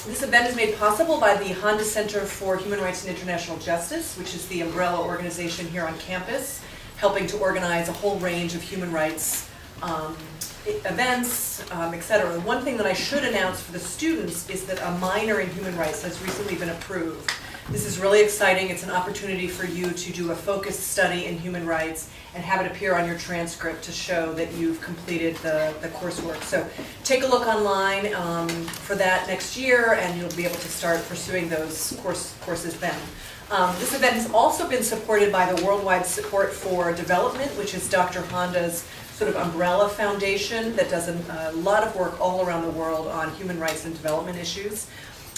This event is made possible by the Honda Center for Human Rights and International Justice, which is the umbrella organization here on campus, helping to organize a whole range of human rights events, etc. One thing that I should announce for the students is that a minor in human rights has recently been approved. This is really exciting. It's an opportunity for you to do a focused study in human rights and have it appear on your transcript to show that you've completed the coursework. So take a look online for that next year, and you'll be able to start pursuing those courses then. This event has also been supported by the Worldwide Support for Development, which is Dr. Honda's sort of umbrella foundation that does a lot of work all around the world on human rights and development issues.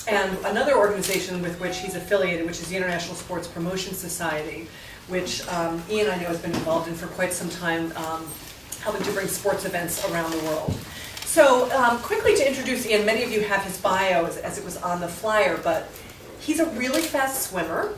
And another organization with which he's affiliated, which is the International Sports Promotion Society, which Ian, I know, has been involved in for quite some time, helping to bring sports events around the world. So quickly to introduce Ian, many of you have his bio as it was on the flyer, but he's a really fast swimmer.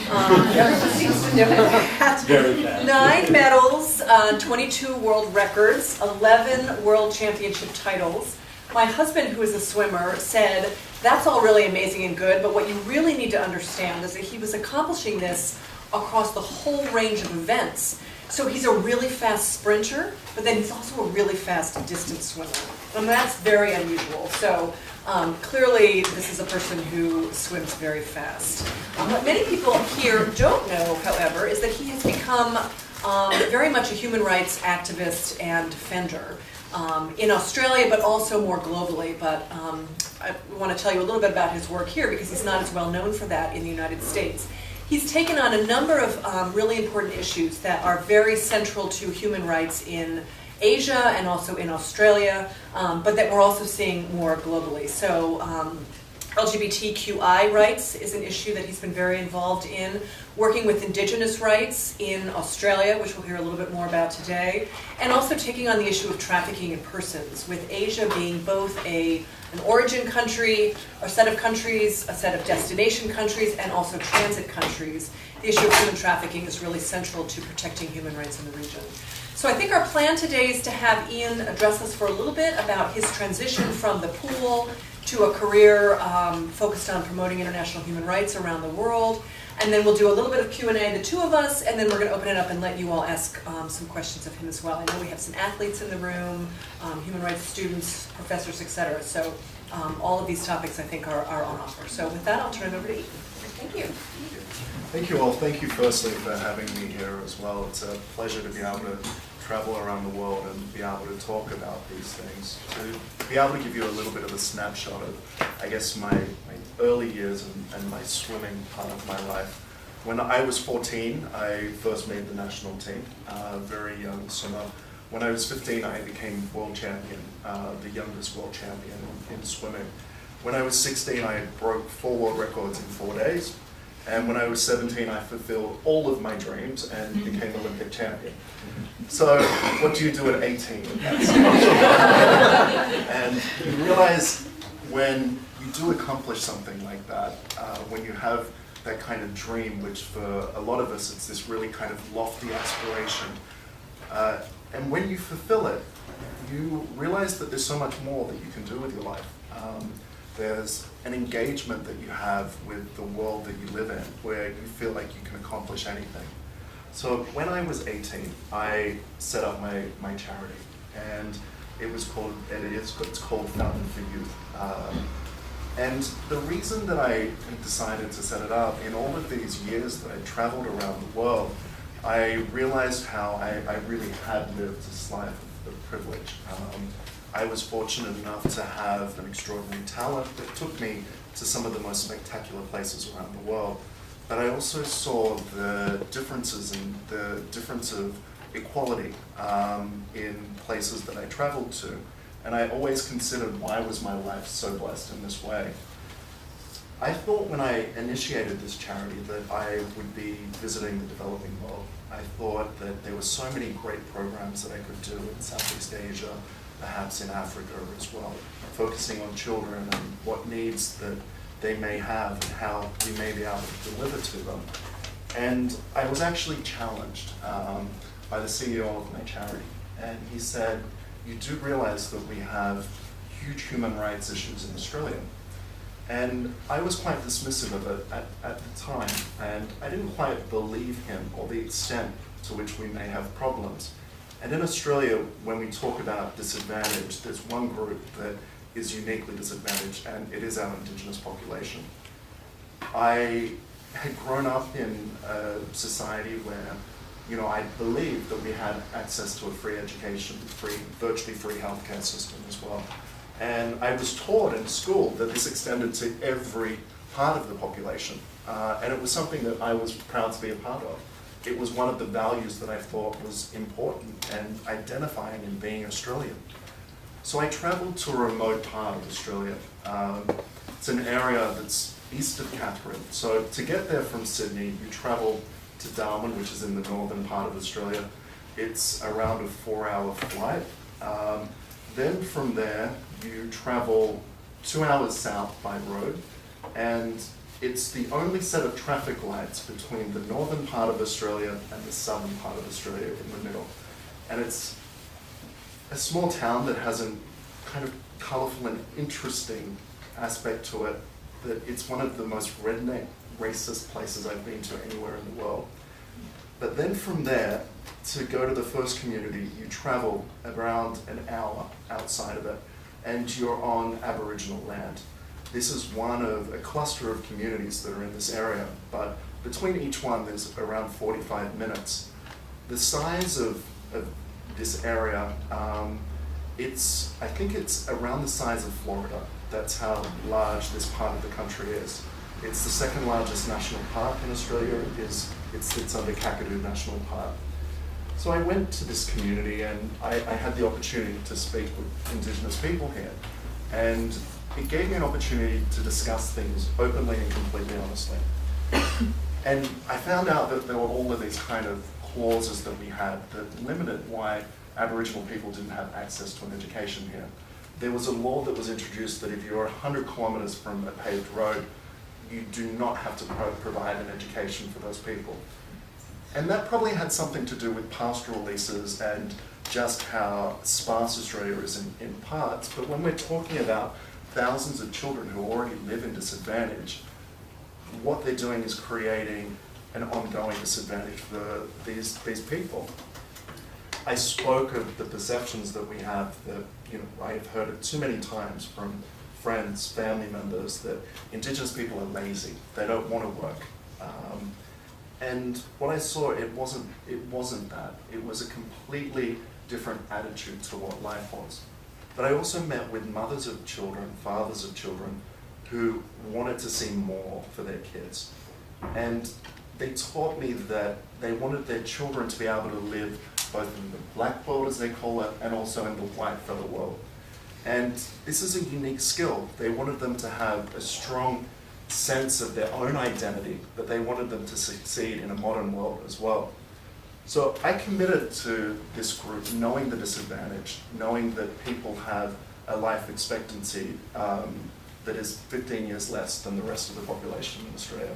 Everyone seems to know that. Very fast. 9 medals, 22 world records, 11 world championship titles. My husband, who is a swimmer, said, that's all really amazing and good, but what you really need to understand is that he was accomplishing this across the whole range of events. So he's a really fast sprinter, but then he's also a really fast distance swimmer. And that's very unusual. So clearly this is a person who swims very fast. What many people here don't know, however, is that he has become very much a human rights activist and defender. In Australia, but also more globally. But I want to tell you a little bit about his work here because he's not as well known for that in the United States. He's taken on a number of really important issues that are very central to human rights in Asia and also in Australia, but that we're also seeing more globally. So LGBTQI rights is an issue that he's been very involved in, working with Indigenous rights in Australia, which we'll hear a little bit more about today, and also taking on the issue of trafficking in persons, with Asia being both an origin country, a set of countries, a set of destination countries, and also transit countries. The issue of human trafficking is really central to protecting human rights in the region. So I think our plan today is to have Ian address us for a little bit about his transition from the pool to a career focused on promoting international human rights around the world. And then we'll do a little bit of Q&A, the two of us, and then we're going to open it up and let you all ask some questions of him as well. I know we have some athletes in the room, human rights students, professors, etc. So all of these topics, I think, are on offer. So with that, I'll turn it over to Ian. Thank you. Thank you all. Thank you firstly for having me here as well. It's a pleasure to be able to travel around the world and be able to talk about these things. To be able to give you a little bit of a snapshot of, I guess, my early years and my swimming part of my life. When I was 14, I first made the national team, very young swimmer. When I was 15, I became world champion, the youngest world champion in swimming. When I was 16, I broke 4 world records in 4 days. And when I was 17, I fulfilled all of my dreams and became Olympic champion. So what do you do at 18? And you realize when you do accomplish something like that, when you have that kind of dream, which for a lot of us, it's this really kind of lofty aspiration. And when you fulfill it, you realize that there's so much more that you can do with your life. There's an engagement that you have with the world that you live in, where you feel like you can accomplish anything. So when I was 18, I set up my charity, and it's called Fountain for Youth. And the reason that I decided to set it up, in all of these years that I traveled around the world, I realized how I really had lived this life of privilege. I was fortunate enough to have an extraordinary talent that took me to some of the most spectacular places around the world. But I also saw the differences and the difference of equality in places that I traveled to. And I always considered, why was my life so blessed in this way? I thought when I initiated this charity that I would be visiting the developing world. I thought that there were so many great programs that I could do in Southeast Asia, perhaps in Africa as well, focusing on children and what needs that they may have and how we may be able to deliver to them. And I was actually challenged by the CEO of my charity. And he said, you do realize that we have huge human rights issues in Australia. And I was quite dismissive of it at the time, and I didn't quite believe him or the extent to which we may have problems. And in Australia, when we talk about disadvantage, there's one group that is uniquely disadvantaged, and it is our Indigenous population. I had grown up in a society where, I believed that we had access to a free education, virtually free healthcare system as well. And I was taught in school that this extended to every part of the population. And it was something that I was proud to be a part of. It was one of the values that I thought was important and identifying in being Australian. So I travelled to a remote part of Australia. It's an area that's east of Katherine. So to get there from Sydney, you travel to Darwin, which is in the northern part of Australia. It's around a 4-hour flight. Then from there, you travel 2 hours south by road, and it's the only set of traffic lights between the northern part of Australia and the southern part of Australia in the middle. And it's a small town that has a kind of colourful and interesting aspect to it, that it's one of the most redneck, racist places I've been to anywhere in the world. But then from there, to go to the first community, you travel around an hour outside of it, and you're on Aboriginal land. This is one of a cluster of communities that are in this area, but between each one there's around 45 minutes. The size of this area, I think it's around the size of Florida. That's how large this part of the country is. It's the second largest national park in Australia. It sits under Kakadu National Park. So I went to this community, and I had the opportunity to speak with Indigenous people here. And it gave me an opportunity to discuss things openly and completely honestly. And I found out that there were all of these kind of clauses that we had that limited why Aboriginal people didn't have access to an education here. There was a law that was introduced that if you're 100 kilometres from a paved road, you do not have to provide an education for those people. And that probably had something to do with pastoral leases and just how sparse Australia is in parts. But when we're talking about thousands of children who already live in disadvantage, what they're doing is creating an ongoing disadvantage for these people. I spoke of the perceptions that we have that, I've heard it too many times from friends, family members, that Indigenous people are lazy, they don't want to work. And what I saw, it wasn't that. It was a completely different attitude to what life was. But I also met with mothers of children, fathers of children, who wanted to see more for their kids. And they taught me that they wanted their children to be able to live both in the black world, as they call it, and also in the white fellow world. And this is a unique skill. They wanted them to have a strong sense of their own identity, but they wanted them to succeed in a modern world as well. So I committed to this group knowing the disadvantage, knowing that people have a life expectancy that is 15 years less than the rest of the population in Australia.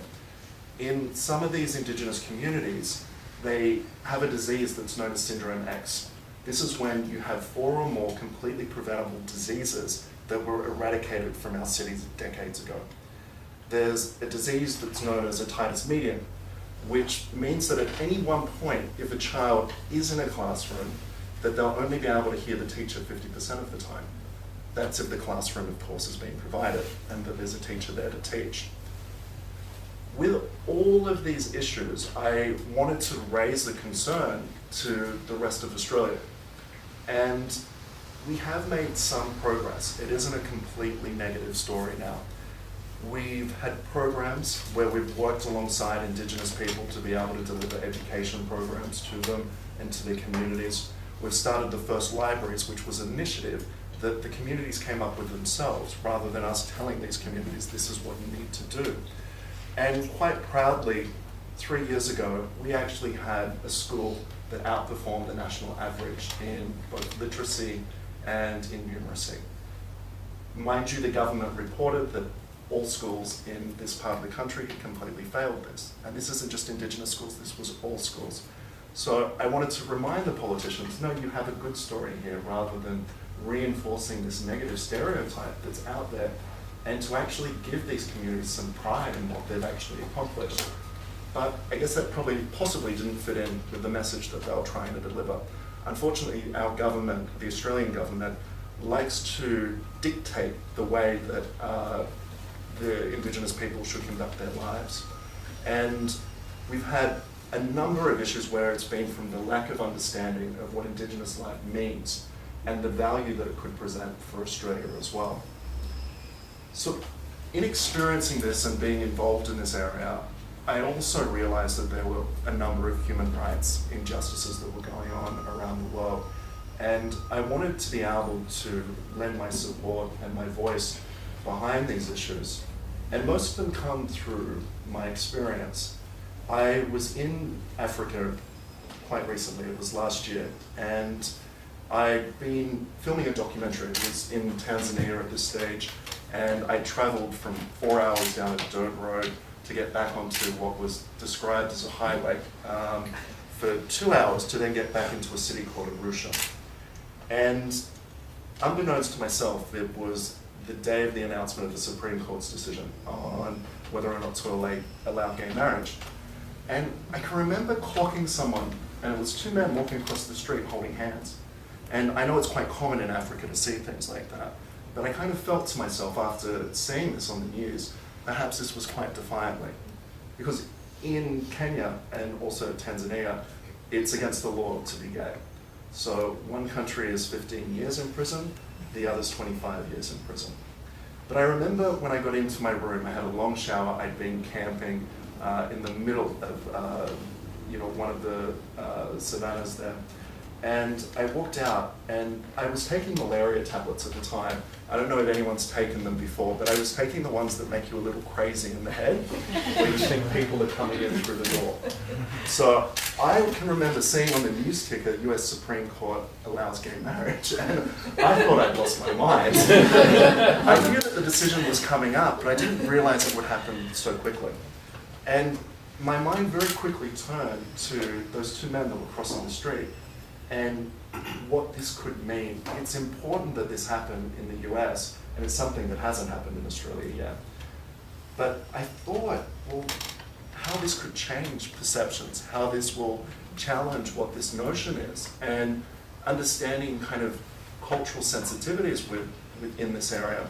In some of these Indigenous communities, they have a disease that's known as Syndrome X. This is when you have 4 or more completely preventable diseases that were eradicated from our cities decades ago. There's a disease that's known as otitis media, which means that at any one point, if a child is in a classroom, that they'll only be able to hear the teacher 50% of the time. That's if the classroom, of course, is being provided and that there's a teacher there to teach. With all of these issues, I wanted to raise the concern to the rest of Australia. And we have made some progress. It isn't a completely negative story now. We've had programs where we've worked alongside Indigenous people to be able to deliver education programs to them and to their communities. We've started the first libraries, which was an initiative that the communities came up with themselves, rather than us telling these communities, this is what you need to do. And quite proudly, 3 years ago, we actually had a school that outperformed the national average in both literacy and in numeracy. Mind you, the government reported that all schools in this part of the country had completely failed this. And this isn't just Indigenous schools, this was all schools. So I wanted to remind the politicians, no, you have a good story here, rather than reinforcing this negative stereotype that's out there and to actually give these communities some pride in what they've actually accomplished. But I guess that possibly didn't fit in with the message that they were trying to deliver. Unfortunately, our government, the Australian government, likes to dictate the way that the Indigenous people should conduct their lives. And we've had a number of issues where it's been from the lack of understanding of what Indigenous life means and the value that it could present for Australia as well. So in experiencing this and being involved in this area, I also realized that there were a number of human rights injustices that were going on around the world. And I wanted to be able to lend my support and my voice behind these issues. And most of them come through my experience. I was in Africa quite recently, it was last year, and I'd been filming a documentary. It was in Tanzania at this stage, and I traveled from 4 hours down a dirt road to get back onto what was described as a highway for 2 hours to then get back into a city called Arusha. And unbeknownst to myself, it was the day of the announcement of the Supreme Court's decision on whether or not to allow gay marriage. And I can remember clocking someone, and it was two men walking across the street holding hands. And I know it's quite common in Africa to see things like that, but I kind of felt to myself after seeing this on the news, perhaps this was quite defiantly. Because in Kenya and also Tanzania, it's against the law to be gay. So one country is 15 years in prison, the other's 25 years in prison. But I remember when I got into my room, I had a long shower, I'd been camping in the middle of one of the savannas there. And I walked out, and I was taking malaria tablets at the time. I don't know if anyone's taken them before, but I was taking the ones that make you a little crazy in the head, where you think people are coming in through the door. So I can remember seeing on the news ticker, US Supreme Court allows gay marriage, and I thought I'd lost my mind. I knew that the decision was coming up, but I didn't realize it would happen so quickly. And my mind very quickly turned to those two men that were crossing the street, and what this could mean. It's important that this happened in the US, and it's something that hasn't happened in Australia yet. But I thought, well, how this could change perceptions, how this will challenge what this notion is, and understanding kind of cultural sensitivities within this area.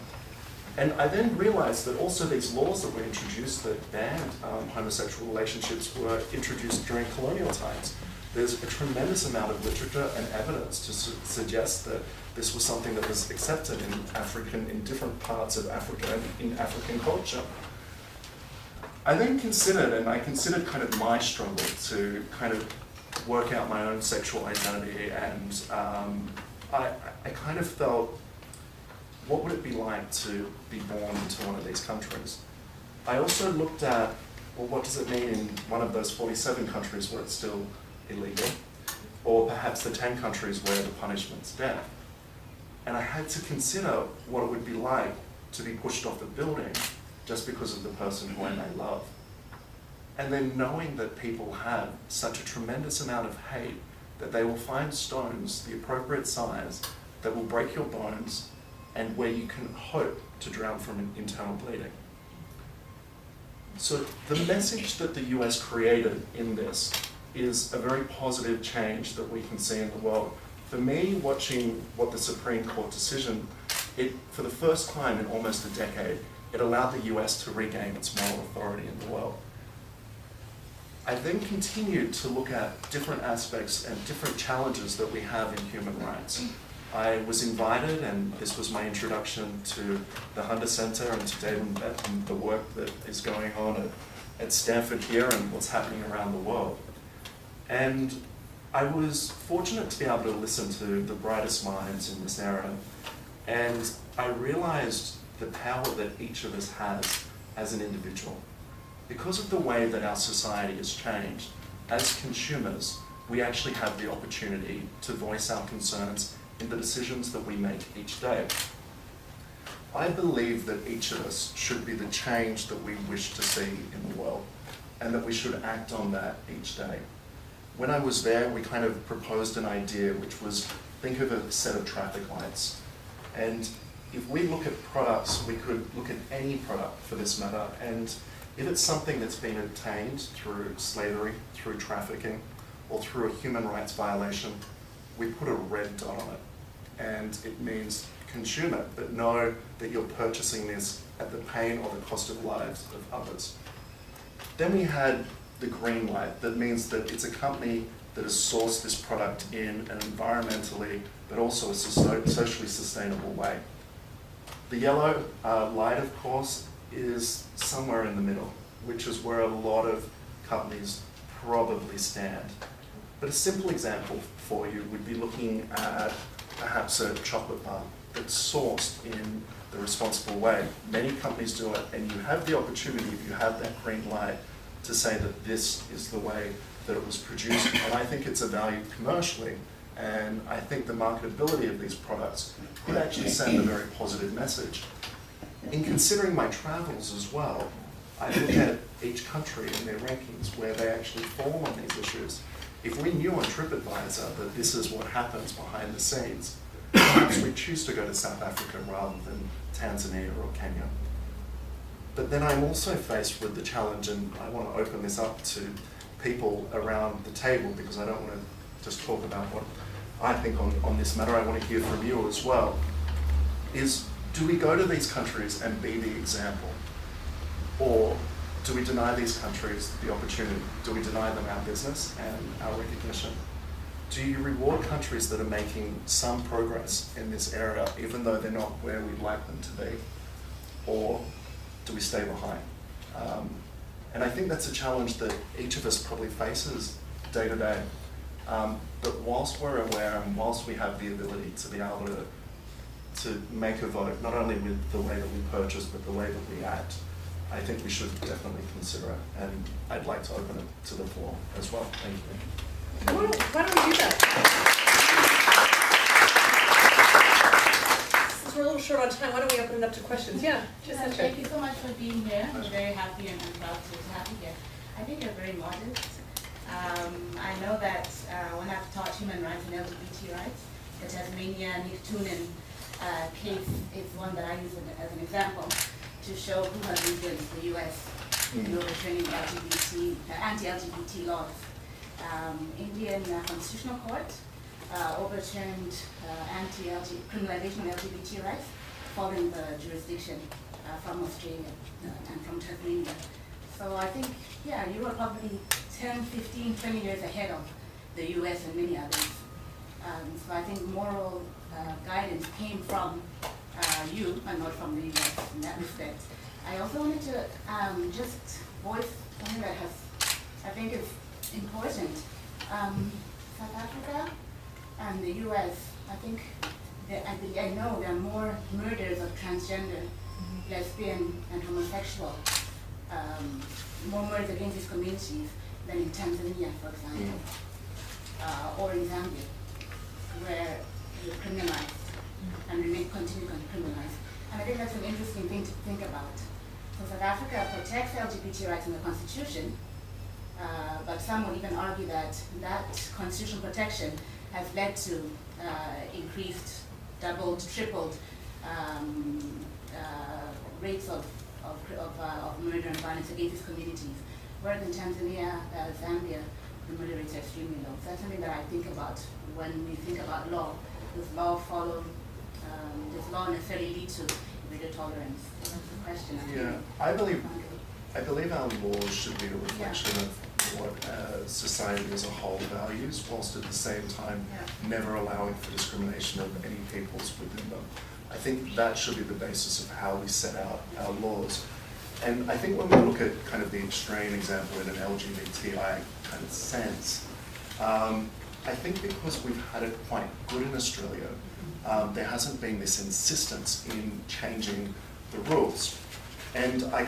And I then realized that also these laws that were introduced that banned homosexual relationships were introduced during colonial times. There's a tremendous amount of literature and evidence to suggest that this was something that was accepted in different parts of Africa and in African culture. I then considered kind of my struggle to kind of work out my own sexual identity, and I kind of felt, what would it be like to be born into one of these countries? I also looked at, well, what does it mean in one of those 47 countries where it's still illegal, or perhaps the 10 countries where the punishment's death. And I had to consider what it would be like to be pushed off a building just because of the person who I may love. And then knowing that people have such a tremendous amount of hate that they will find stones the appropriate size that will break your bones and where you can hope to drown from an internal bleeding. So the message that the US created in this is a very positive change that we can see in the world. For me, watching what the Supreme Court decision, for the first time in almost a decade, it allowed the US to regain its moral authority in the world. I then continued to look at different aspects and different challenges that we have in human rights. I was invited, and this was my introduction to the Hunter Center and to David and Beth and the work that is going on at Stanford here and what's happening around the world. And I was fortunate to be able to listen to the brightest minds in this area, and I realized the power that each of us has as an individual. Because of the way that our society has changed, as consumers, we actually have the opportunity to voice our concerns in the decisions that we make each day. I believe that each of us should be the change that we wish to see in the world, and that we should act on that each day. When I was there, we kind of proposed an idea, which was, think of a set of traffic lights. And if we look at products, we could look at any product for this matter, and if it's something that's been obtained through slavery, through trafficking, or through a human rights violation, we put a red dot on it. And it means consume it, but know that you're purchasing this at the pain or the cost of lives of others. Then we had the green light. That means that it's a company that has sourced this product in an environmentally, but also a socially sustainable way. The yellow light, of course, is somewhere in the middle, which is where a lot of companies probably stand. But a simple example for you would be looking at perhaps a chocolate bar that's sourced in the responsible way. Many companies do it, and you have the opportunity, if you have that green light, to say that this is the way that it was produced. And I think it's a value commercially, and I think the marketability of these products could actually send a very positive message. In considering my travels as well, I look at each country and their rankings, where they actually fall on these issues. If we knew on TripAdvisor that this is what happens behind the scenes, perhaps we choose to go to South Africa rather than Tanzania or Kenya. But then I'm also faced with the challenge, and I want to open this up to people around the table, because I don't want to just talk about what I think on this matter. I want to hear from you as well. Is, do we go to these countries and be the example? Or do we deny these countries the opportunity? Do we deny them our business and our recognition? Do you reward countries that are making some progress in this area, even though they're not where we'd like them to be? Or do we stay behind? And I think that's a challenge that each of us probably faces day to day. But whilst we're aware and whilst we have the ability to be able to make a vote, not only with the way that we purchase, but the way that we act, I think we should definitely consider it. And I'd like to open it to the floor as well. Thank you. Why don't we do that? Since we're a little short on time, why don't we open it up to questions? Yeah, Thank you so much for being here. We're very happy and proud to have you here. I think you're very modest. I know that when I've taught human rights and LGBT rights, the Tasmania Neptunian case is one that I use as an example to show who has influenced the US in overturning LGBT, anti-LGBT laws. Indian Constitutional Court overturned criminalization of LGBT rights following the jurisdiction from Australia and from Tasmania. So I think, yeah, you were probably 10, 15, 20 years ahead of the US and many others. So I think moral guidance came from you and not from the US in that respect. I also wanted to just voice something that I think is important. South Africa and the US, I know there are more murders of transgender, lesbian, and homosexual, more murders against these communities than in Tanzania, for example, or in Zambia, where they're criminalized and remain continue to criminalize. And I think that's an interesting thing to think about. So South Africa protects LGBT rights in the Constitution, but some would even argue that that constitutional protection has led to increased, doubled, tripled rates of murder and violence against these communities. Whereas in Tanzania, Zambia, the murder rates are extremely low. So that's something that I think about when we think about law. Does law follow, does law necessarily lead to greater tolerance? So that's the question. Yeah, I believe our laws should be a reflection of what society as a whole values, whilst at the same time never allowing for discrimination of any peoples within them. I think that should be the basis of how we set out our laws. And I think when we look at kind of the extreme example in an LGBTI kind of sense, I think because we've had it quite good in Australia, there hasn't been this insistence in changing the rules. And I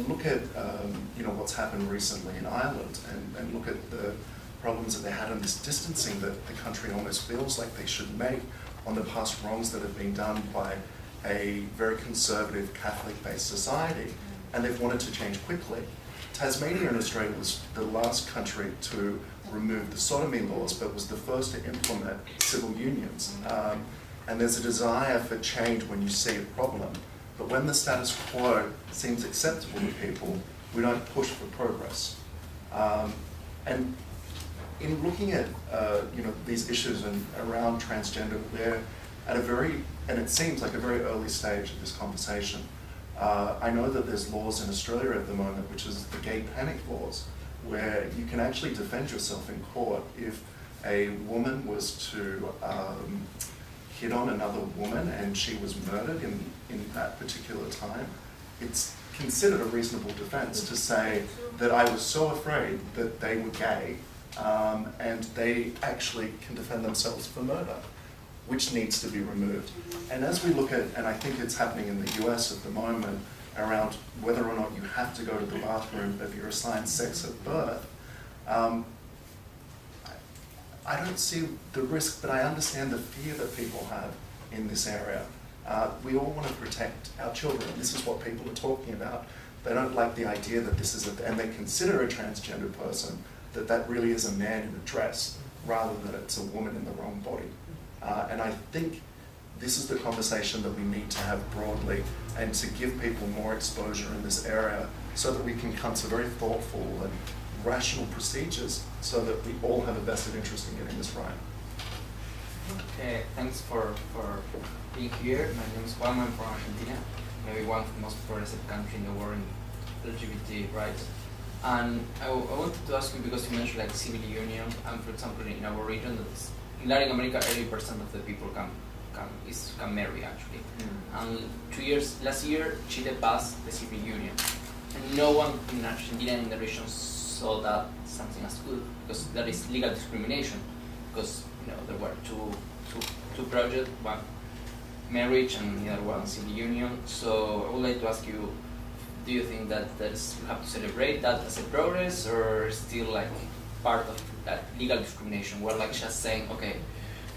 look at what's happened recently in Ireland and look at the problems that they had in this distancing that the country almost feels like they should make on the past wrongs that have been done by a very conservative Catholic-based society, and they've wanted to change quickly. Tasmania in Australia was the last country to remove the sodomy laws, but was the first to implement civil unions. and there's a desire for change when you see a problem. But when the status quo seems acceptable to people, we don't push for progress. And in looking at these issues and around transgender, we're at a very, and it seems like a very early stage of this conversation. I know that there's laws in Australia at the moment, which is the gay panic laws, where you can actually defend yourself in court if a woman was to hit on another woman and she was murdered in that particular time. It's considered a reasonable defense to say that I was so afraid that they were gay and they actually can defend themselves for murder, which needs to be removed. And as we look at, and I think it's happening in the US at the moment, around whether or not you have to go to the bathroom if you're assigned sex at birth, I don't see the risk, but I understand the fear that people have in this area. We all want to protect our children. This is what people are talking about. They don't like the idea that this is, and they consider a transgender person that really is a man in a dress, rather than it's a woman in the wrong body. And I think this is the conversation that we need to have broadly, and to give people more exposure in this area so that we can come to very thoughtful and rational procedures so that we all have a vested interest in getting this right. Thanks for being here. My name is Juan, I'm from Argentina, maybe one of the most progressive country in the world in LGBT rights. And I wanted to ask you, because you mentioned like civil union, and for example in our region, that's, in Latin America, 80% of the people can marry actually. And last year, Chile passed the civil union, and no one in Argentina in the region saw that something as good, because there is legal discrimination, because there were two projects, one marriage and the other one civil union. So I would like to ask you, do you think that we have to celebrate that as a progress, or still like part of that legal discrimination? We're like just saying, okay,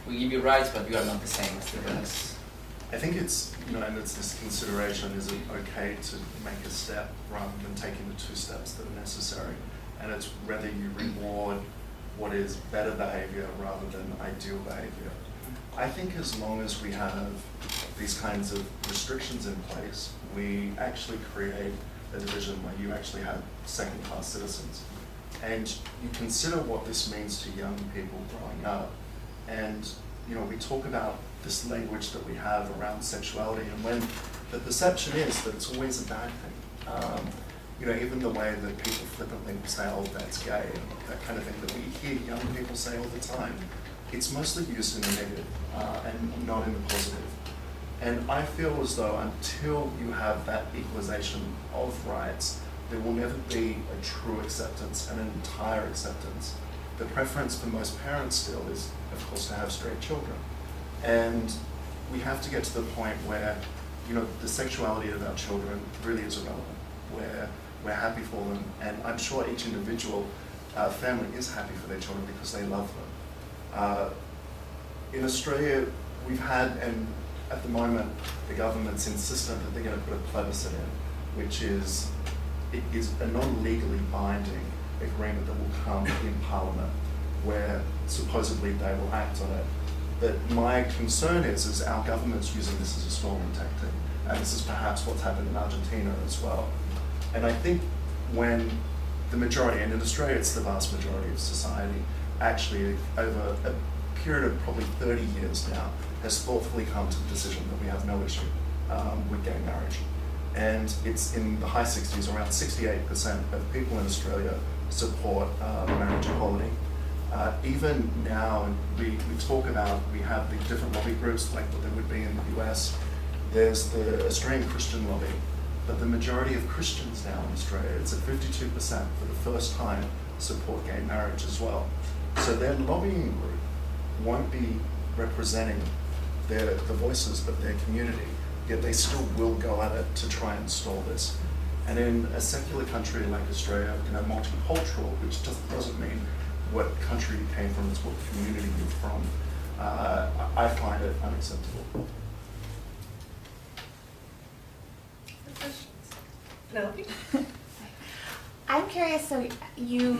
we give you rights, but you are not the same as the rest. I think it's, and it's this consideration, is it okay to make a step rather than taking the two steps that are necessary? And it's whether you reward what is better behavior rather than ideal behavior. I think as long as we have these kinds of restrictions in place, we actually create a division where you actually have second-class citizens. And you consider what this means to young people growing up. And we talk about this language that we have around sexuality, and when the perception is that it's always a bad thing. Even the way that people flippantly will say, oh, that's gay, and that kind of thing that we hear young people say all the time, it's mostly used in the negative and not in the positive. And I feel as though until you have that equalization of rights, there will never be a true acceptance and an entire acceptance. The preference for most parents still is, of course, to have straight children. And we have to get to the point where, the sexuality of our children really is irrelevant, where we're happy for them, and I'm sure each individual family is happy for their children because they love them. In Australia, we've had, and at the moment, the government's insistent that they're going to put a plebiscite in, which is a non-legally binding agreement that will come in Parliament, where supposedly they will act on it. But my concern is our government's using this as a storming tactic, and this is perhaps what's happened in Argentina as well. And I think when the majority, and in Australia it's the vast majority of society, actually over a period of probably 30 years now, has thoughtfully come to the decision that we have no issue with gay marriage. And it's in the high 60s, around 68% of people in Australia support marriage equality. Even now, we talk about, we have the different lobby groups like what there would be in the US. There's the Australian Christian lobby, but the majority of Christians now in Australia, it's at 52% for the first time, support gay marriage as well. So their lobbying group won't be representing the voices of their community, yet they still will go at it to try and stall this. And in a secular country like Australia, multicultural, which just doesn't mean what country you came from, it's what community you're from, I find it unacceptable. Penelope? I'm curious, so you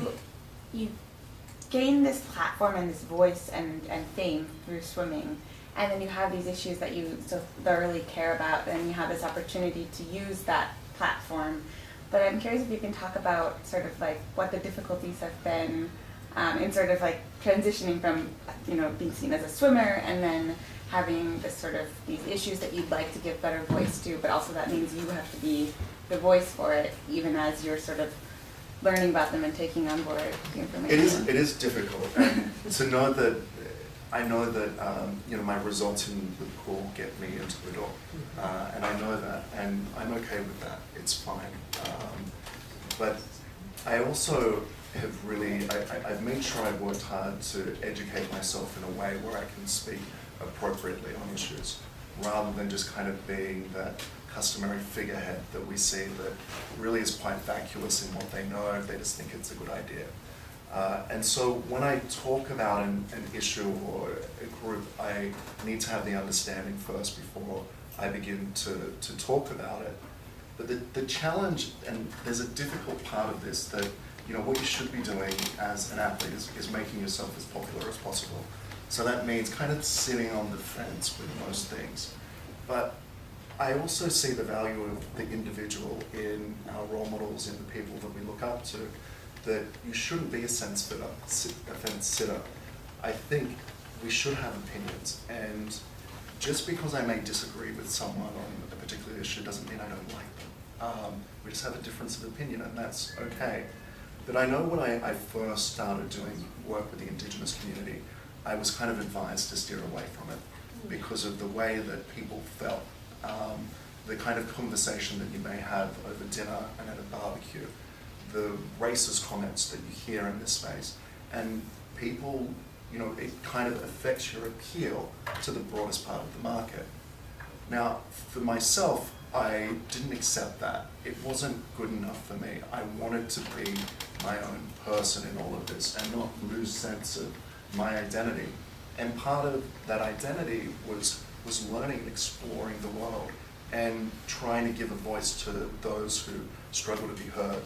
gained this platform and this voice and fame through swimming, and then you have these issues that you so thoroughly care about, and you have this opportunity to use that platform. But I'm curious if you can talk about sort of like what the difficulties have been in sort of like transitioning from, you know, being seen as a swimmer and then having this sort of these issues that you'd like to give better voice to, but also that means you have to be the voice for it, even as you're sort of learning about them and taking on board the information. It is difficult, and to know that, I know that you know, my results in the pool get me into the door, and I know that, and I'm okay with that. It's fine. But I also have really, I've made sure I've worked hard to educate myself in a way where I can speak appropriately on issues, rather than just kind of being that customary figurehead that we see that really is quite vacuous in what they know. They just think it's a good idea. And so when I talk about an issue or a group, I need to have the understanding first before I begin to talk about it. But the challenge, and there's a difficult part of this, that, you know, what you should be doing as an athlete is making yourself as popular as possible. So that means kind of sitting on the fence with most things. But I also see the value of the individual in our role models, in the people that we look up to, that you shouldn't be a fence sitter. I think we should have opinions, and just because I may disagree with someone on a particular issue doesn't mean I don't like them. We just have a difference of opinion, and that's okay. But I know when I first started doing work with the Indigenous community, I was kind of advised to steer away from it because of the way that people felt, the kind of conversation that you may have over dinner and at a barbecue, the racist comments that you hear in this space, and people, you know, it kind of affects your appeal to the broadest part of the market. Now, for myself, I didn't accept that. It wasn't good enough for me. I wanted to be my own person in all of this and not lose sense of my identity. And part of that identity was learning and exploring the world and trying to give a voice to those who struggle to be heard.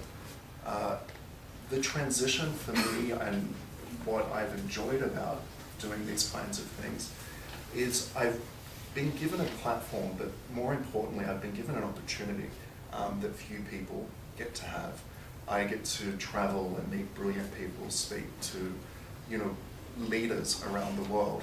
The transition for me, and what I've enjoyed about doing these kinds of things, is I've been given a platform, but more importantly, I've been given an opportunity that few people get to have. I get to travel and meet brilliant people, speak to, you know, leaders around the world,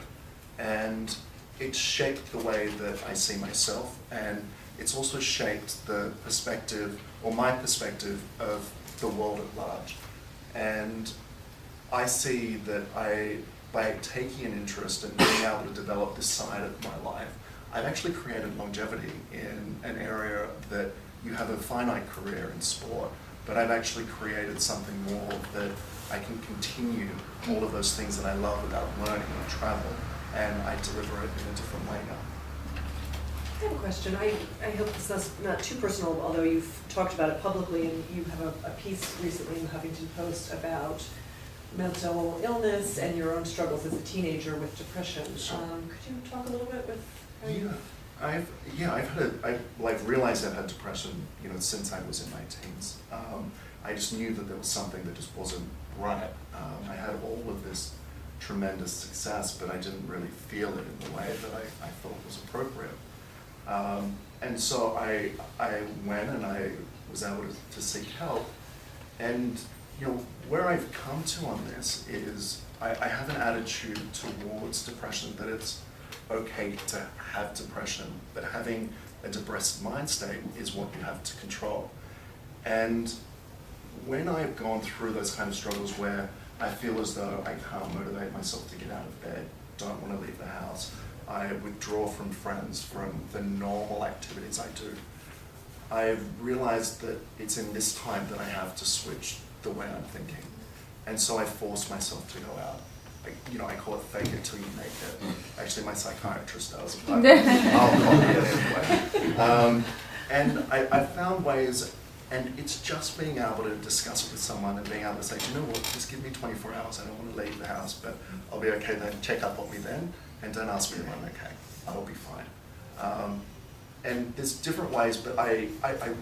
and it's shaped the way that I see myself, and it's also shaped the perspective, or my perspective, of the world at large. And I see that by taking an interest and being able to develop this side of my life, I've actually created longevity in an area that you have a finite career in sport, but I've actually created something more that I can continue all of those things that I love about learning and travel, and I deliver it in a different way now. I have a question. I hope this is not too personal, although you've talked about it publicly, and you have a piece recently in the Huffington Post about mental illness and your own struggles as a teenager with depression. Sure. Could you talk a little bit with how you... I've realized I've had depression, you know, since I was in my teens. I just knew that there was something that just wasn't right. I had all of this tremendous success, but I didn't really feel it in the way that I thought was appropriate. And so I went and I was able to seek help. And, you know, where I've come to on this is I have an attitude towards depression that it's okay to have depression, but having a depressed mind state is what you have to control. And when I've gone through those kind of struggles where I feel as though I can't motivate myself to get out of bed, don't want to leave the house, I withdraw from friends, from the normal activities I do, I've realized that it's in this time that I have to switch the way I'm thinking. And so I force myself to go out. I call it fake it till you make it. Actually, my psychiatrist does, but I'll copy it anyway. And I found ways, and it's just being able to discuss it with someone and being able to say, you know what, just give me 24 hours, I don't want to leave the house, but I'll be okay then, check up on me then, and don't ask me if I'm okay, I'll be fine. And there's different ways, but I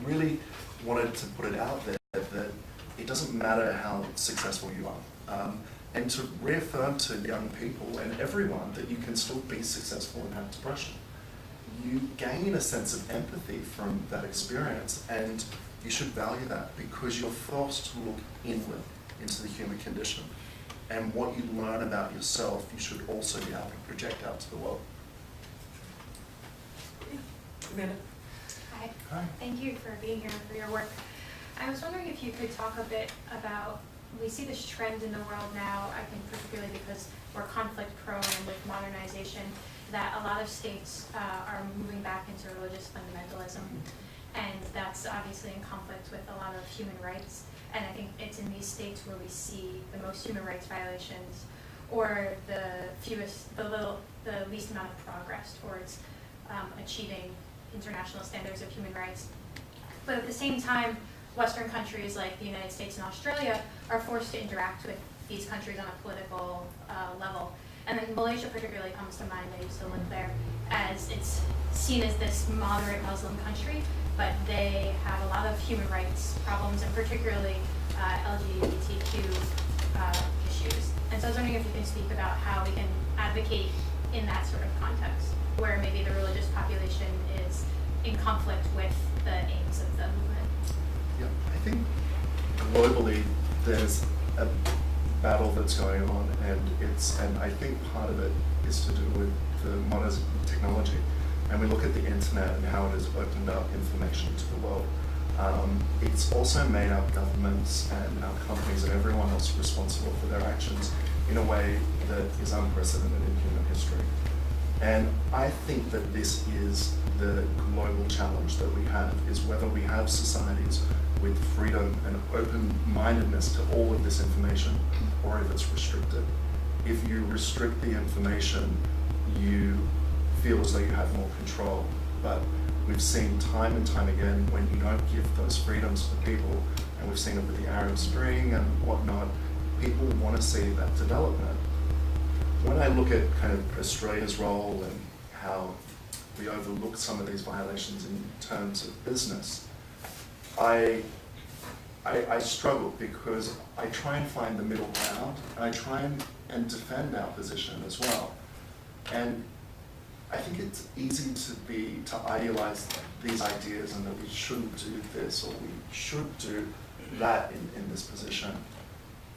really wanted to put it out there that it doesn't matter how successful you are. And to reaffirm to young people and everyone that you can still be successful and have depression. You gain a sense of empathy from that experience, and you should value that because you're forced to look inward into the human condition. And what you learn about yourself, you should also be able to project out to the world. Amanda? Hi. Hi. Thank you for being here and for your work. I was wondering if you could talk a bit about, we see this trend in the world now, I think particularly because we're conflict prone and with modernization, that a lot of states are moving back into religious fundamentalism. And that's obviously in conflict with a lot of human rights. And I think it's in these states where we see the most human rights violations or the least amount of progress towards achieving international standards of human rights. But at the same time, Western countries like the United States and Australia are forced to interact with these countries on a political level. And then Malaysia particularly comes to mind. I used to live there, as it's seen as this moderate Muslim country, but they have a lot of human rights problems, and particularly LGBTQ issues. And so I was wondering if you can speak about how we can advocate in that sort of context, where maybe the religious population is in conflict with the aims of the movement. Yeah, I think globally there's a battle that's going on, and I think part of it is to do with the modern technology. And we look at the internet and how it has opened up information to the world. It's also made our governments and our companies and everyone else responsible for their actions in a way that is unprecedented in human history. And I think that this is the global challenge that we have, is whether we have societies with freedom and open-mindedness to all of this information, or if it's restricted. If you restrict the information, you feel as though you have more control. But we've seen time and time again, when you don't give those freedoms to people, and we've seen it with the Arab Spring and whatnot, people want to see that development. When I look at kind of Australia's role and how we overlook some of these violations in terms of business, I struggle because I try and find the middle ground, and I try and defend our position as well. And I think it's easy to idealize these ideas and that we shouldn't do this or we should do that in this position.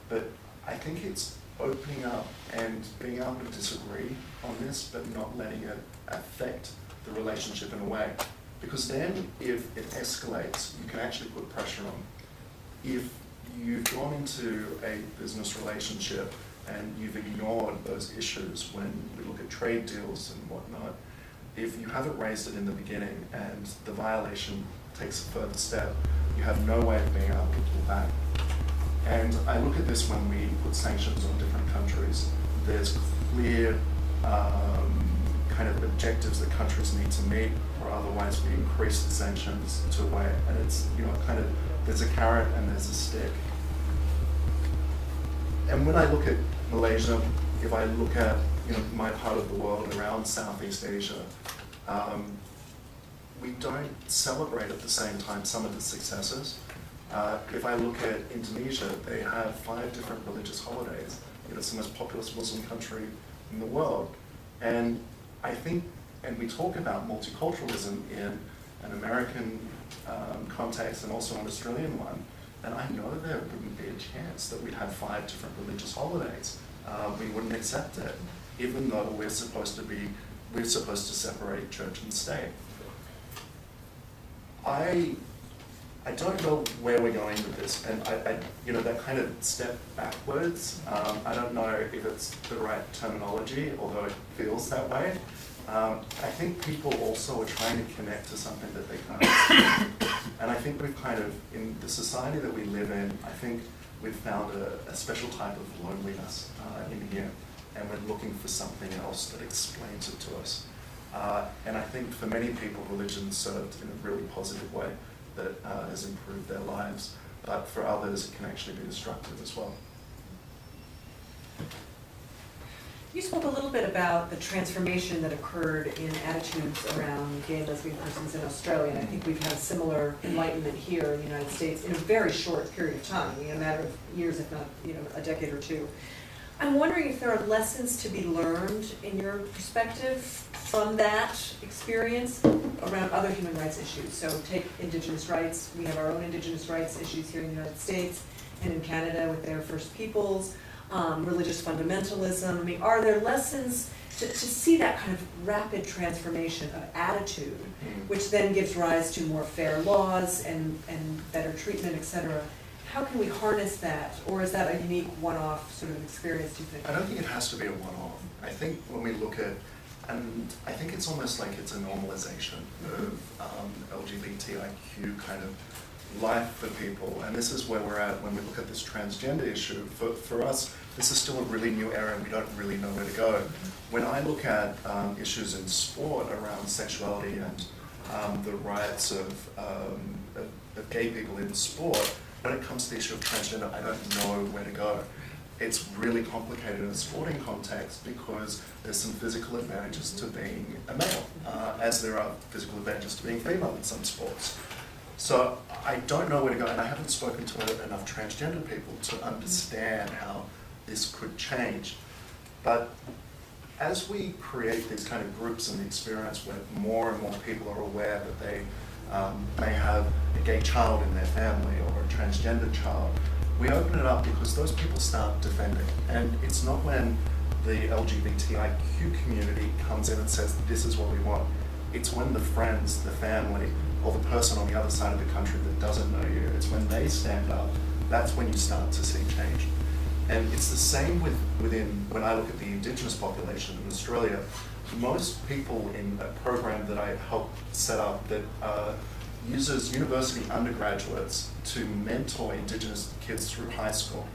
But I think it's opening up and being able to disagree on this, but not letting it affect the relationship in a way. Because then if it escalates, you can actually put pressure on. If you've gone into a business relationship and you've ignored those issues when we look at trade deals and whatnot, if you haven't raised it in the beginning and the violation takes a further step, you have no way of being able to pull back. And I look at this when we put sanctions on different countries. There's clear kind of objectives that countries need to meet, or otherwise we increase the sanctions to a way. And it's, kind of, there's a carrot and there's a stick. And when I look at Malaysia, if I look at my part of the world around Southeast Asia, we don't celebrate at the same time some of the successes. If I look at Indonesia, they have 5 different religious holidays. It's the most populous Muslim country in the world. And I think, and we talk about multiculturalism in an American context and also an Australian one, and I know there wouldn't be a chance that we'd have 5 different religious holidays. We wouldn't accept it, even though we're supposed to separate church and state. I don't know where we're going with this, and that kind of step backwards, I don't know if it's the right terminology, although it feels that way. I think people also are trying to connect to something that they can't. And I think we've kind of, in the society that we live in, I think we've found a special type of loneliness in here, and we're looking for something else that explains it to us. And I think for many people, religion served in a really positive way that has improved their lives, but for others it can actually be destructive as well. You spoke a little bit about the transformation that occurred in attitudes around gay and lesbian persons in Australia, and I think we've had a similar enlightenment here in the United States in a very short period of time, in a matter of years, if not, a decade or two. I'm wondering if there are lessons to be learned in your perspective from that experience around other human rights issues. So take Indigenous rights. We have our own Indigenous rights issues here in the United States and in Canada with their First Peoples. Religious fundamentalism. I mean, are there lessons to see that kind of rapid transformation of attitude, which then gives rise to more fair laws and better treatment, et cetera? How can we harness that, or is that a unique one-off sort of experience, do you think? I don't think it has to be a one-off. I think when we look at, and I think it's almost like it's a normalization of LGBTIQ kind of life for people, and this is where we're at when we look at this transgender issue. For us, this is still a really new area and we don't really know where to go. When I look at issues in sport around sexuality and the rights of gay people in sport, when it comes to the issue of transgender, I don't know where to go. It's really complicated in a sporting context because there's some physical advantages to being a male, as there are physical advantages to being female in some sports. So I don't know where to go, and I haven't spoken to enough transgender people to understand how this could change. But as we create these kind of groups and the experience where more and more people are aware that they may have a gay child in their family or a transgender child, we open it up because those people start defending. And it's not when the LGBTIQ community comes in and says, this is what we want. It's when the friends, the family, or the person on the other side of the country that doesn't know you, it's when they stand up, that's when you start to see change. And it's the same within, when I look at the Indigenous population in Australia, most people in a program that I helped set up that uses university undergraduates to mentor Indigenous kids through high school,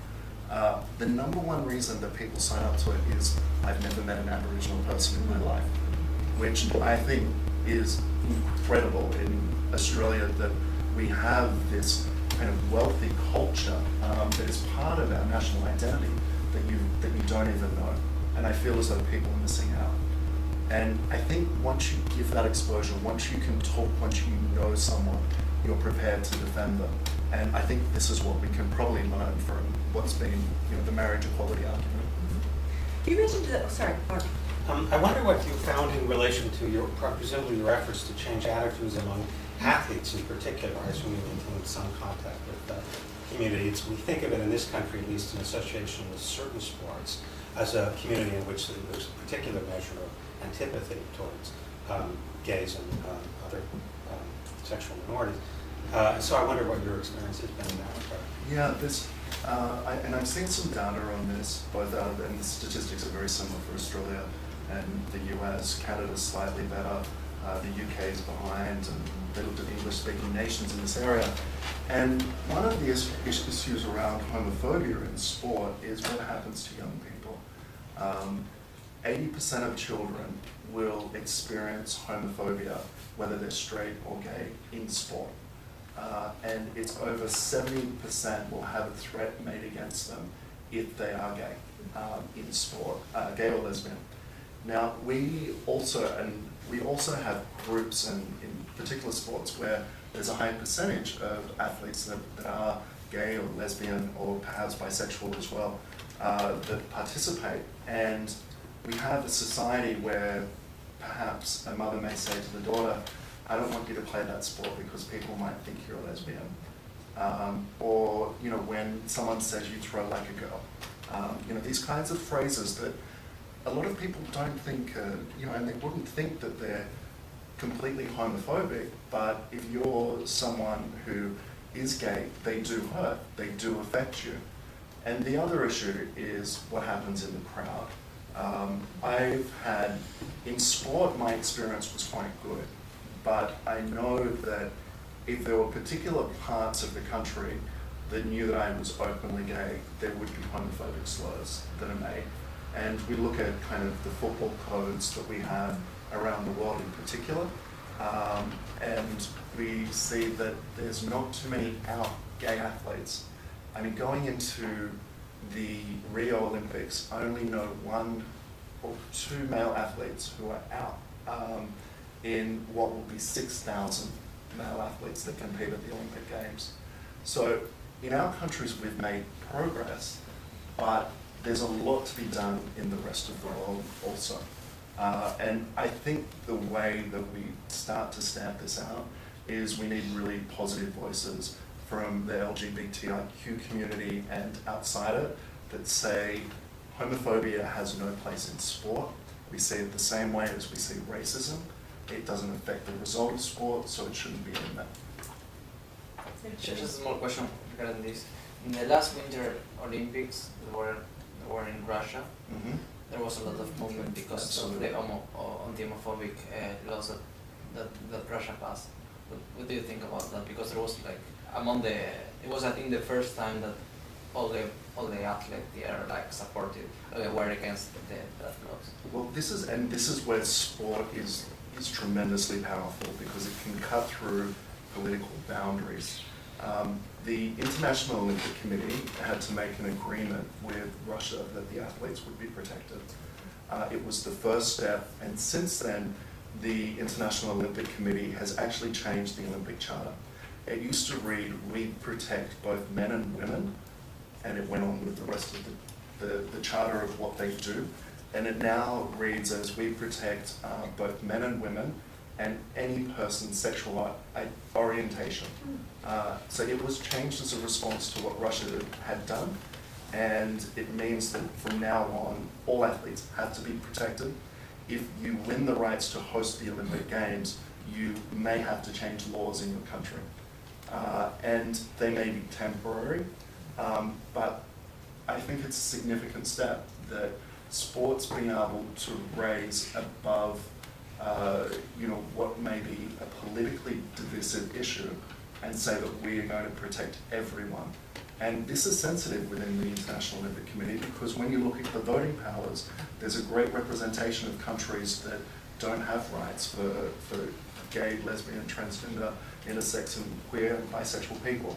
the number one reason that people sign up to it is, I've never met an Aboriginal person in my life, which I think is incredible in Australia, that we have this kind of wealthy culture that is part of our national identity that you don't even know. And I feel as though people are missing out. And I think once you give that exposure, once you can talk, once you know someone, you're prepared to defend them. And I think this is what we can probably learn from what's been, the marriage equality argument. You mentioned that, sorry, Mark. I wonder what you found in relation to presumably your efforts to change attitudes among athletes in particular. I assume you maintained some contact with the community. We think of it in this country, at least in association with certain sports, as a community in which there's a particular measure of antipathy towards gays and other sexual minorities. So I wonder what your experience has been in that regard. Yeah, and I've seen some data on this, both and the statistics are very similar for Australia and the US. Canada's slightly better, the UK is behind, and they looked at English-speaking nations in this area. And one of the issues around homophobia in sport is what happens to young people. 80% of children will experience homophobia, whether they're straight or gay, in sport. And it's over 70% will have a threat made against them if they are gay in sport, gay or lesbian. Now, we also have groups in particular sports where there's a high percentage of athletes that are gay or lesbian or perhaps bisexual as well that participate. And we have a society where perhaps a mother may say to the daughter, I don't want you to play that sport because people might think you're a lesbian. Or when someone says you throw like a girl. These kinds of phrases that a lot of people don't think, and they wouldn't think that they're completely homophobic, but if you're someone who is gay, they do hurt, they do affect you. And the other issue is what happens in the crowd. In sport, my experience was quite good, but I know that if there were particular parts of the country that knew that I was openly gay, there would be homophobic slurs that are made. And we look at kind of the football codes that we have around the world in particular, and we see that there's not too many out gay athletes. I mean, going into the Rio Olympics, I only know one or 2 male athletes who are out in what will be 6,000 male athletes that compete at the Olympic Games. So in our countries we've made progress, but there's a lot to be done in the rest of the world also. And I think the way that we start to stamp this out is we need really positive voices from the LGBTIQ community and outside it that say homophobia has no place in sport. We see it the same way as we see racism. It doesn't affect the result of sport, so it shouldn't be in there. Just a small question regarding this. In the last Winter Olympics, that were in Russia, there was a lot of movement because Absolutely. of the anti-homophobic laws that Russia passed. What do you think about that? Because there was like it was I think the first time that all the athletes there like supported were against that laws. Well, this is where sport is tremendously powerful because it can cut through political boundaries. The International Olympic Committee had to make an agreement with Russia that the athletes would be protected. It was the first step, and since then, the International Olympic Committee has actually changed the Olympic Charter. It used to read, "We protect both men and women," and it went on with the rest of the charter of what they do. And it now reads as, "We protect both men and women and any person's sexual orientation." So it was changed as a response to what Russia had done, and it means that from now on, all athletes have to be protected. If you win the rights to host the Olympic Games, you may have to change laws in your country. And they may be temporary, but I think it's a significant step that sports being able to raise above what may be a politically divisive issue and say that we are going to protect everyone. And this is sensitive within the International Olympic Committee because when you look at the voting powers, there's a great representation of countries that don't have rights for gay, lesbian, transgender, intersex and queer and bisexual people.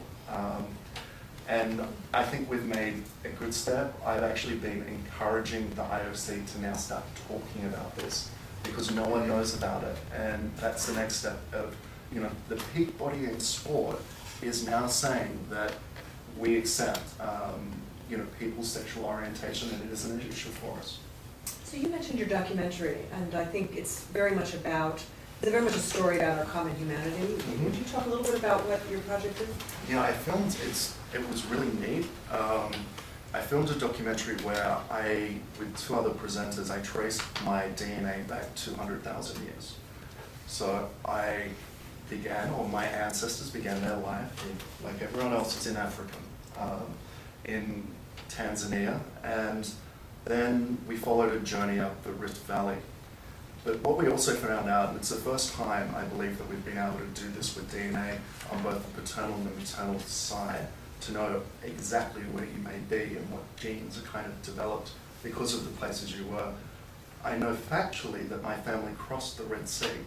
And I think we've made a good step. I've actually been encouraging the IOC to now start talking about this because no one knows about it. And that's the next step of, the peak body in sport is now saying that we accept, people's sexual orientation and it is an issue for us. So you mentioned your documentary, and I think it's very much a story about our common humanity. Would you talk a little bit about what your project is? Yeah, I filmed, it was really neat. I filmed a documentary where with 2 other presenters, I traced my DNA back 200,000 years. So my ancestors began their life, like everyone else, it's in Africa, in Tanzania, and then we followed a journey up the Rift Valley. But what we also found out, and it's the first time I believe that we've been able to do this with DNA on both the paternal and the maternal side, to know exactly where you may be and what genes are kind of developed because of the places you were. I know factually that my family crossed the Red Sea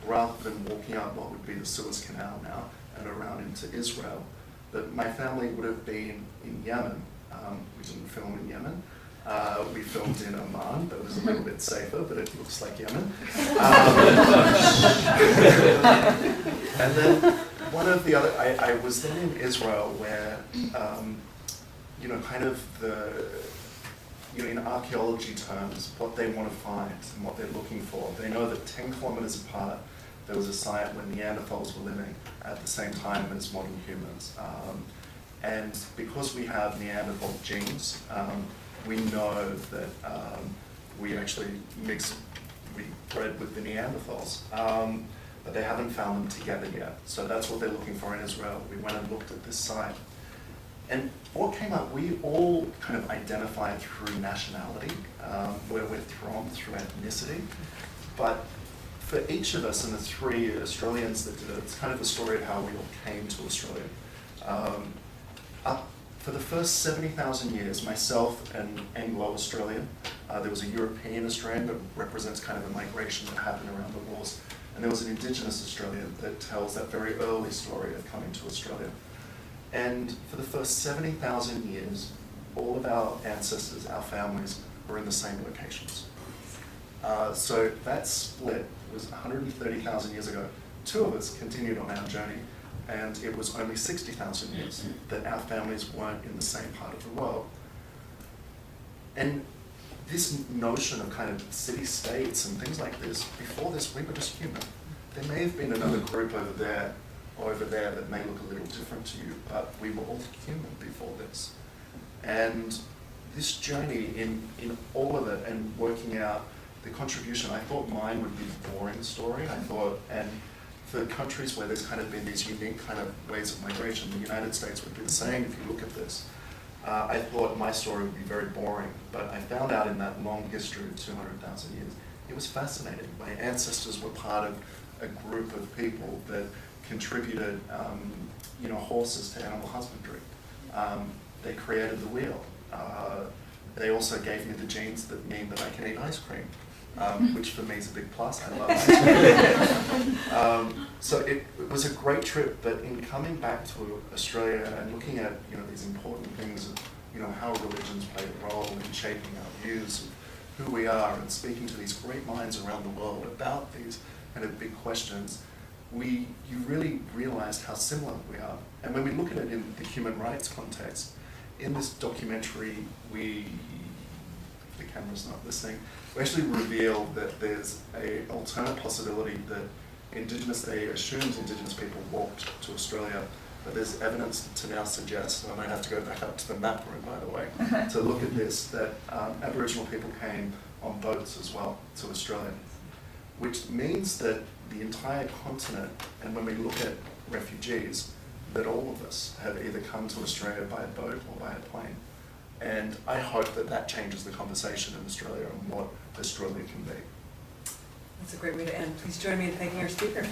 rather than walking up what would be the Suez Canal now and around into Israel. That my family would have been in Yemen. We didn't film in Yemen. We filmed in Oman. That was a little bit safer, but it looks like Yemen. And then one of the other, I was then in Israel where, in archaeology terms, what they want to find and what they're looking for. They know that 10 kilometers apart, there was a site where Neanderthals were living at the same time as modern humans. And because we have Neanderthal genes, we know that we actually bred with the Neanderthals, but they haven't found them together yet. So that's what they're looking for in Israel. We went and looked at this site. And what came up, we all kind of identified through nationality, where we're from, through ethnicity. But for each of us, and the 3 Australians that did it, it's kind of the story of how we all came to Australia. For the first 70,000 years, myself and Anglo-Australian, there was a European Australian that represents kind of a migration that happened around the wars. And there was an Indigenous Australian that tells that very early story of coming to Australia. And for the first 70,000 years, all of our ancestors, our families, were in the same locations. So that split was 130,000 years ago. 2 of us continued on our journey, and it was only 60,000 years that our families weren't in the same part of the world. And this notion of kind of city-states and things like this, before this, we were just human. There may have been another group over there or over there that may look a little different to you, but we were all human before this. And this journey in all of it and working out the contribution, I thought mine would be the boring story. I thought, and for countries where there's kind of been these unique kind of ways of migration, the United States would be the same if you look at this. I thought my story would be very boring, but I found out in that long history of 200,000 years, it was fascinating. My ancestors were part of a group of people that contributed, horses to animal husbandry. They created the wheel. They also gave me the genes that mean that I can eat ice cream, which for me is a big plus. I love ice cream. So it was a great trip, but in coming back to Australia and looking at these important things of how religions play a role in shaping our views of who we are, and speaking to these great minds around the world about these kind of big questions, you really realized how similar we are. And when we look at it in the human rights context, in this documentary, if the camera's not listening, we actually reveal that there's an alternate possibility that they assumes Indigenous people walked to Australia, but there's evidence to now suggest, and I might have to go back up to the map room, by the way, to look at this, that Aboriginal people came on boats as well to Australia, which means that the entire continent, and when we look at refugees, that all of us have either come to Australia by a boat or by a plane. And I hope that that changes the conversation in Australia on what Australia can be. That's a great way to end. Please join me in thanking our speaker.